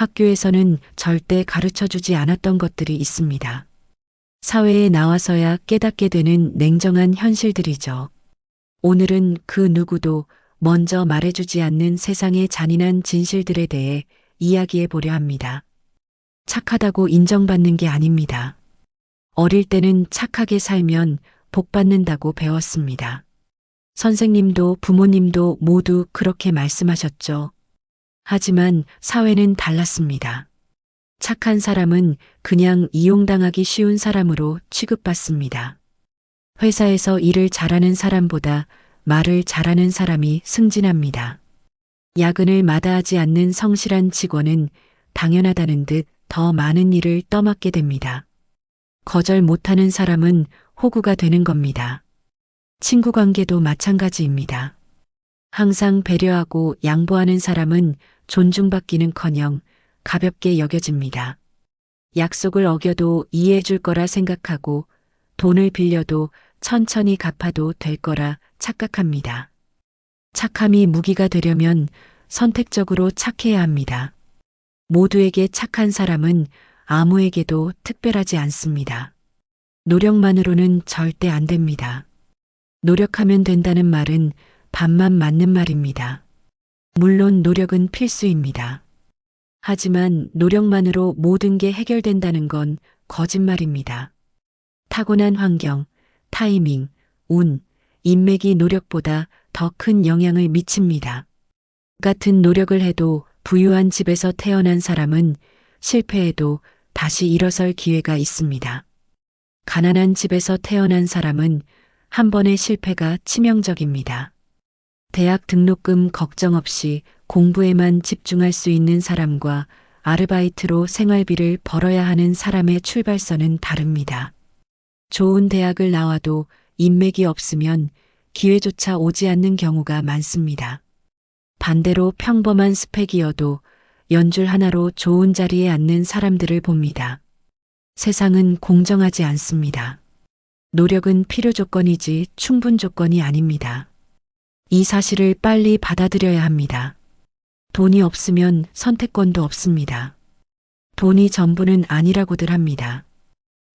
학교에서는 절대 가르쳐 주지 않았던 것들이 있습니다. 사회에 나와서야 깨닫게 되는 냉정한 현실들이죠. 오늘은 그 누구도 먼저 말해주지 않는 세상의 잔인한 진실들에 대해 이야기해 보려 합니다. 착하다고 인정받는 게 아닙니다. 어릴 때는 착하게 살면 복 받는다고 배웠습니다. 선생님도 부모님도 모두 그렇게 말씀하셨죠. 하지만 사회는 달랐습니다. 착한 사람은 그냥 이용당하기 쉬운 사람으로 취급받습니다. 회사에서 일을 잘하는 사람보다 말을 잘하는 사람이 승진합니다. 야근을 마다하지 않는 성실한 직원은 당연하다는 듯 더 많은 일을 떠맡게 됩니다. 거절 못하는 사람은 호구가 되는 겁니다. 친구 관계도 마찬가지입니다. 항상 배려하고 양보하는 사람은 존중받기는커녕 가볍게 여겨집니다. 약속을 어겨도 이해해 줄 거라 생각하고 돈을 빌려도 천천히 갚아도 될 거라 착각합니다. 착함이 무기가 되려면 선택적으로 착해야 합니다. 모두에게 착한 사람은 아무에게도 특별하지 않습니다. 노력만으로는 절대 안 됩니다. 노력하면 된다는 말은 반만 맞는 말입니다. 물론 노력은 필수입니다. 하지만 노력만으로 모든 게 해결된다는 건 거짓말입니다. 타고난 환경, 타이밍, 운, 인맥이 노력보다 더 큰 영향을 미칩니다. 같은 노력을 해도 부유한 집에서 태어난 사람은 실패해도 다시 일어설 기회가 있습니다. 가난한 집에서 태어난 사람은 한 번의 실패가 치명적입니다. 대학 등록금 걱정 없이 공부에만 집중할 수 있는 사람과 아르바이트로 생활비를 벌어야 하는 사람의 출발선은 다릅니다. 좋은 대학을 나와도 인맥이 없으면 기회조차 오지 않는 경우가 많습니다. 반대로 평범한 스펙이어도 연줄 하나로 좋은 자리에 앉는 사람들을 봅니다. 세상은 공정하지 않습니다. 노력은 필요 조건이지 충분 조건이 아닙니다. 이 사실을 빨리 받아들여야 합니다. 돈이 없으면 선택권도 없습니다. 돈이 전부는 아니라고들 합니다.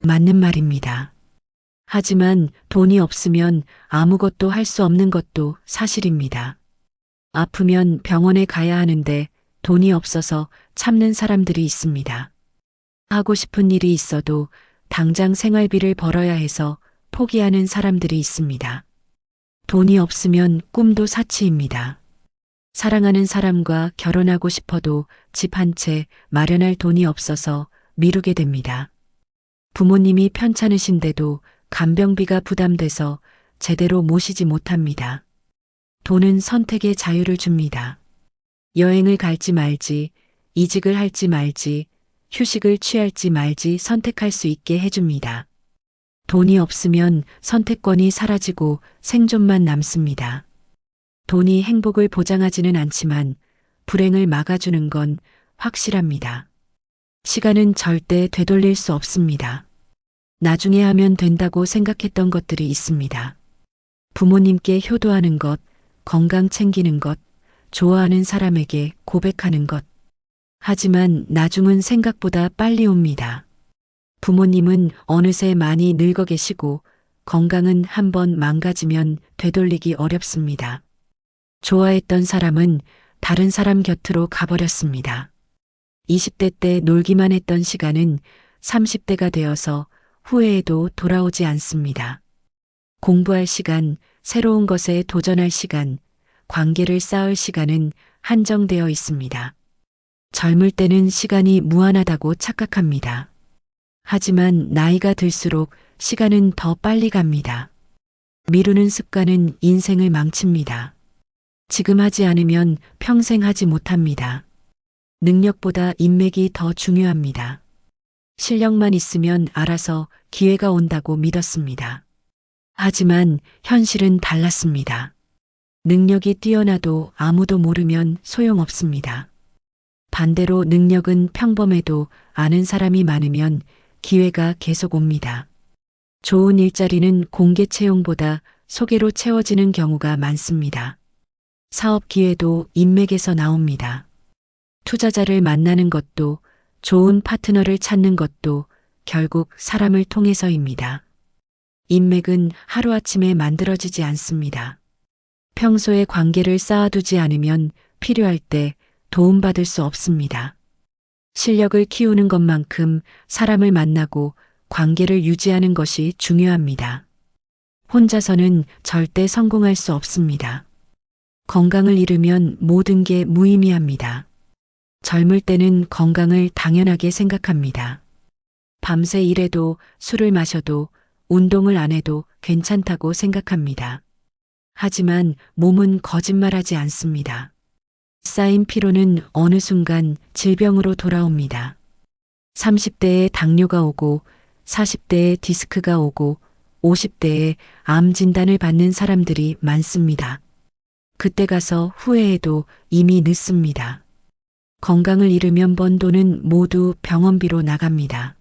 맞는 말입니다. 하지만 돈이 없으면 아무것도 할 수 없는 것도 사실입니다. 아프면 병원에 가야 하는데 돈이 없어서 참는 사람들이 있습니다. 하고 싶은 일이 있어도 당장 생활비를 벌어야 해서 포기하는 사람들이 있습니다. 돈이 없으면 꿈도 사치입니다. 사랑하는 사람과 결혼하고 싶어도 집 한 채 마련할 돈이 없어서 미루게 됩니다. 부모님이 편찮으신데도 간병비가 부담돼서 제대로 모시지 못합니다. 돈은 선택의 자유를 줍니다. 여행을 갈지 말지, 이직을 할지 말지, 휴식을 취할지 말지 선택할 수 있게 해줍니다. 돈이 없으면 선택권이 사라지고 생존만 남습니다. 돈이 행복을 보장하지는 않지만 불행을 막아주는 건 확실합니다. 시간은 절대 되돌릴 수 없습니다. 나중에 하면 된다고 생각했던 것들이 있습니다. 부모님께 효도하는 것, 건강 챙기는 것, 좋아하는 사람에게 고백하는 것. 하지만 나중은 생각보다 빨리 옵니다. 부모님은 어느새 많이 늙어 계시고 건강은 한번 망가지면 되돌리기 어렵습니다. 좋아했던 사람은 다른 사람 곁으로 가버렸습니다. 20대 때 놀기만 했던 시간은 30대가 되어서 후회해도 돌아오지 않습니다. 공부할 시간, 새로운 것에 도전할 시간, 관계를 쌓을 시간은 한정되어 있습니다. 젊을 때는 시간이 무한하다고 착각합니다. 하지만 나이가 들수록 시간은 더 빨리 갑니다. 미루는 습관은 인생을 망칩니다. 지금 하지 않으면 평생 하지 못합니다. 능력보다 인맥이 더 중요합니다. 실력만 있으면 알아서 기회가 온다고 믿었습니다. 하지만 현실은 달랐습니다. 능력이 뛰어나도 아무도 모르면 소용없습니다. 반대로 능력은 평범해도 아는 사람이 많으면 기회가 계속 옵니다. 좋은 일자리는 공개 채용보다 소개로 채워지는 경우가 많습니다. 사업 기회도 인맥에서 나옵니다. 투자자를 만나는 것도, 좋은 파트너를 찾는 것도 결국 사람을 통해서입니다. 인맥은 하루아침에 만들어지지 않습니다. 평소에 관계를 쌓아두지 않으면 필요할 때 도움받을 수 없습니다. 실력을 키우는 것만큼 사람을 만나고 관계를 유지하는 것이 중요합니다. 혼자서는 절대 성공할 수 없습니다. 건강을 잃으면 모든 게 무의미합니다. 젊을 때는 건강을 당연하게 생각합니다. 밤새 일해도 술을 마셔도 운동을 안 해도 괜찮다고 생각합니다. 하지만 몸은 거짓말하지 않습니다. 쌓인 피로는 어느 순간 질병으로 돌아옵니다. 30대에 당뇨가 오고 40대에 디스크가 오고 50대에 암 진단을 받는 사람들이 많습니다. 그때 가서 후회해도 이미 늦습니다. 건강을 잃으면 번 돈은 모두 병원비로 나갑니다.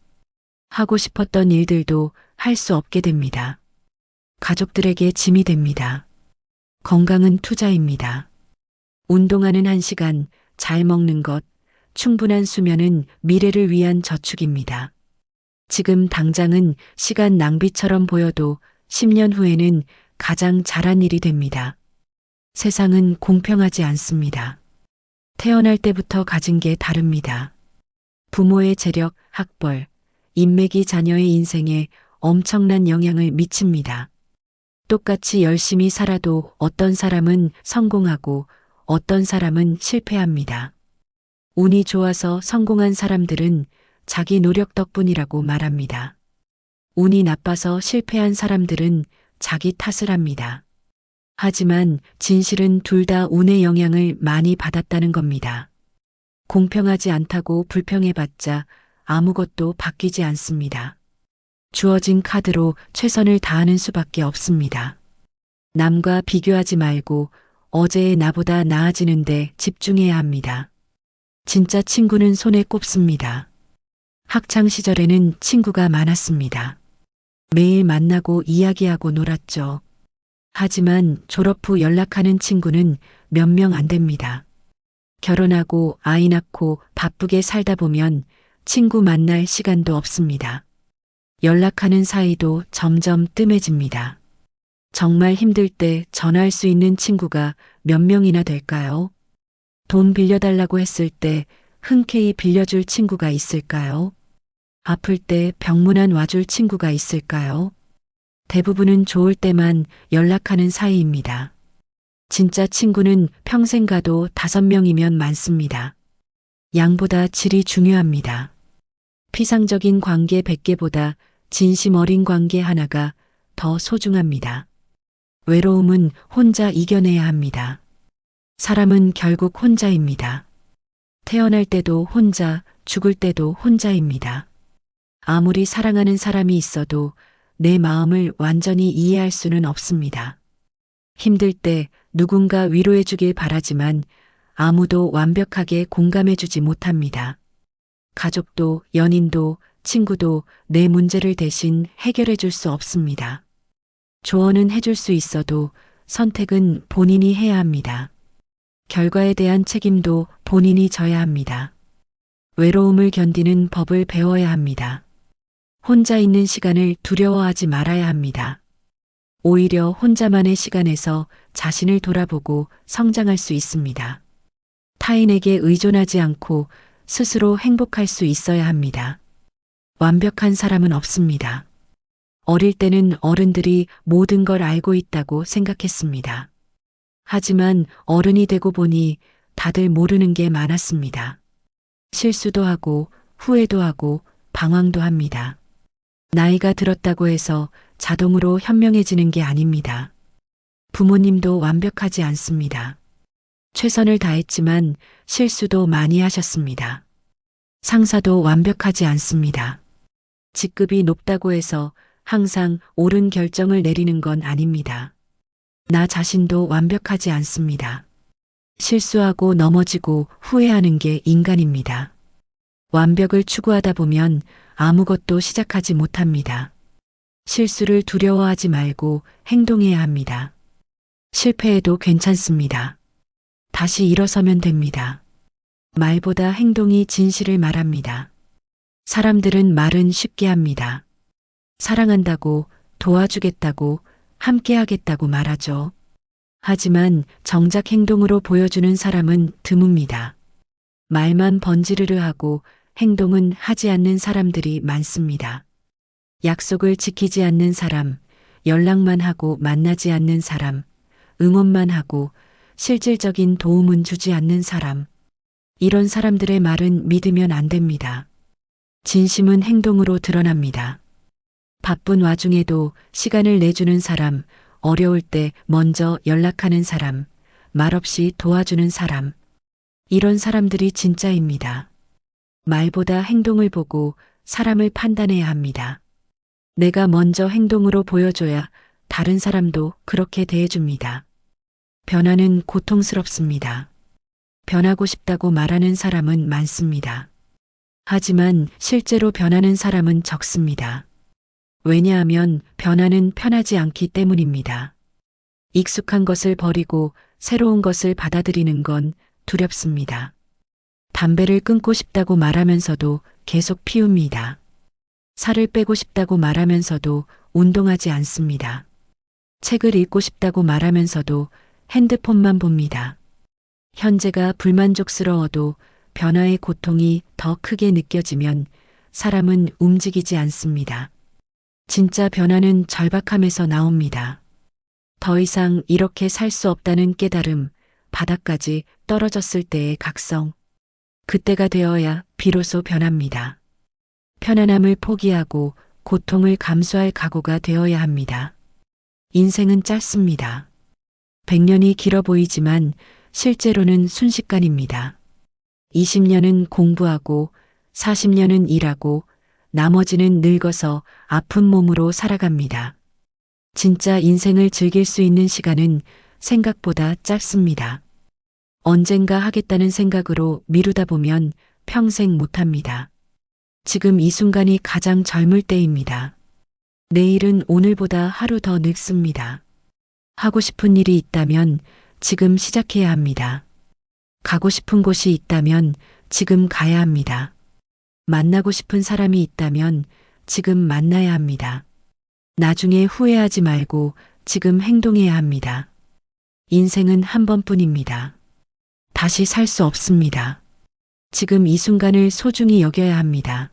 하고 싶었던 일들도 할 수 없게 됩니다. 가족들에게 짐이 됩니다. 건강은 투자입니다. 운동하는 1시간, 잘 먹는 것, 충분한 수면은 미래를 위한 저축입니다. 지금 당장은 시간 낭비처럼 보여도 10년 후에는 가장 잘한 일이 됩니다. 세상은 공평하지 않습니다. 태어날 때부터 가진 게 다릅니다. 부모의 재력, 학벌, 인맥이 자녀의 인생에 엄청난 영향을 미칩니다. 똑같이 열심히 살아도 어떤 사람은 성공하고 어떤 사람은 실패합니다. 운이 좋아서 성공한 사람들은 자기 노력 덕분이라고 말합니다. 운이 나빠서 실패한 사람들은 자기 탓을 합니다. 하지만 진실은 둘 다 운의 영향을 많이 받았다는 겁니다. 공평하지 않다고 불평해봤자 아무것도 바뀌지 않습니다. 주어진 카드로 최선을 다하는 수밖에 없습니다. 남과 비교하지 말고 어제의 나보다 나아지는데 집중해야 합니다. 진짜 친구는 손에 꼽습니다. 학창 시절에는 친구가 많았습니다. 매일 만나고 이야기하고 놀았죠. 하지만 졸업 후 연락하는 친구는 몇 명 안 됩니다. 결혼하고 아이 낳고 바쁘게 살다 보면 친구 만날 시간도 없습니다. 연락하는 사이도 점점 뜸해집니다. 정말 힘들 때 전화할 수 있는 친구가 몇 명이나 될까요? 돈 빌려달라고 했을 때 흔쾌히 빌려줄 친구가 있을까요? 아플 때 병문안 와줄 친구가 있을까요? 대부분은 좋을 때만 연락하는 사이입니다. 진짜 친구는 평생 가도 5명이면 많습니다. 양보다 질이 중요합니다. 피상적인 관계 100개보다 진심 어린 관계 하나가 더 소중합니다. 외로움은 혼자 이겨내야 합니다. 사람은 결국 혼자입니다. 태어날 때도 혼자, 죽을 때도 혼자입니다. 아무리 사랑하는 사람이 있어도 내 마음을 완전히 이해할 수는 없습니다. 힘들 때 누군가 위로해 주길 바라지만 아무도 완벽하게 공감해 주지 못합니다. 가족도 연인도 친구도 내 문제를 대신 해결해 줄 수 없습니다. 조언은 해줄 수 있어도 선택은 본인이 해야 합니다. 결과에 대한 책임도 본인이 져야 합니다. 외로움을 견디는 법을 배워야 합니다. 혼자 있는 시간을 두려워하지 말아야 합니다. 오히려 혼자만의 시간에서 자신을 돌아보고 성장할 수 있습니다. 타인에게 의존하지 않고 스스로 행복할 수 있어야 합니다. 완벽한 사람은 없습니다. 어릴 때는 어른들이 모든 걸 알고 있다고 생각했습니다. 하지만 어른이 되고 보니 다들 모르는 게 많았습니다. 실수도 하고 후회도 하고 방황도 합니다. 나이가 들었다고 해서 자동으로 현명해지는 게 아닙니다. 부모님도 완벽하지 않습니다. 최선을 다했지만 실수도 많이 하셨습니다. 상사도 완벽하지 않습니다. 직급이 높다고 해서 항상 옳은 결정을 내리는 건 아닙니다. 나 자신도 완벽하지 않습니다. 실수하고 넘어지고 후회하는 게 인간입니다. 완벽을 추구하다 보면 아무것도 시작하지 못합니다. 실수를 두려워하지 말고 행동해야 합니다. 실패해도 괜찮습니다. 다시 일어서면 됩니다. 말보다 행동이 진실을 말합니다. 사람들은 말은 쉽게 합니다. 사랑한다고, 도와주겠다고, 함께하겠다고 말하죠. 하지만 정작 행동으로 보여주는 사람은 드뭅니다. 말만 번지르르 하고 행동은 하지 않는 사람들이 많습니다. 약속을 지키지 않는 사람, 연락만 하고 만나지 않는 사람, 응원만 하고 실질적인 도움은 주지 않는 사람. 이런 사람들의 말은 믿으면 안 됩니다. 진심은 행동으로 드러납니다. 바쁜 와중에도 시간을 내주는 사람, 어려울 때 먼저 연락하는 사람, 말없이 도와주는 사람. 이런 사람들이 진짜입니다. 말보다 행동을 보고 사람을 판단해야 합니다. 내가 먼저 행동으로 보여줘야 다른 사람도 그렇게 대해줍니다. 변화는 고통스럽습니다. 변하고 싶다고 말하는 사람은 많습니다. 하지만 실제로 변하는 사람은 적습니다. 왜냐하면 변화는 편하지 않기 때문입니다. 익숙한 것을 버리고 새로운 것을 받아들이는 건 두렵습니다. 담배를 끊고 싶다고 말하면서도 계속 피웁니다. 살을 빼고 싶다고 말하면서도 운동하지 않습니다. 책을 읽고 싶다고 말하면서도 핸드폰만 봅니다. 현재가 불만족스러워도 변화의 고통이 더 크게 느껴지면 사람은 움직이지 않습니다. 진짜 변화는 절박함에서 나옵니다. 더 이상 이렇게 살 수 없다는 깨달음, 바닥까지 떨어졌을 때의 각성. 그때가 되어야 비로소 변합니다. 편안함을 포기하고 고통을 감수할 각오가 되어야 합니다. 인생은 짧습니다. 100년이 길어 보이지만 실제로는 순식간입니다. 20년은 공부하고 40년은 일하고 나머지는 늙어서 아픈 몸으로 살아갑니다. 진짜 인생을 즐길 수 있는 시간은 생각보다 짧습니다. 언젠가 하겠다는 생각으로 미루다 보면 평생 못합니다. 지금 이 순간이 가장 젊을 때입니다. 내일은 오늘보다 하루 더 늙습니다. 하고 싶은 일이 있다면 지금 시작해야 합니다. 가고 싶은 곳이 있다면 지금 가야 합니다. 만나고 싶은 사람이 있다면 지금 만나야 합니다. 나중에 후회하지 말고 지금 행동해야 합니다. 인생은 한 번뿐입니다. 다시 살 수 없습니다. 지금 이 순간을 소중히 여겨야 합니다.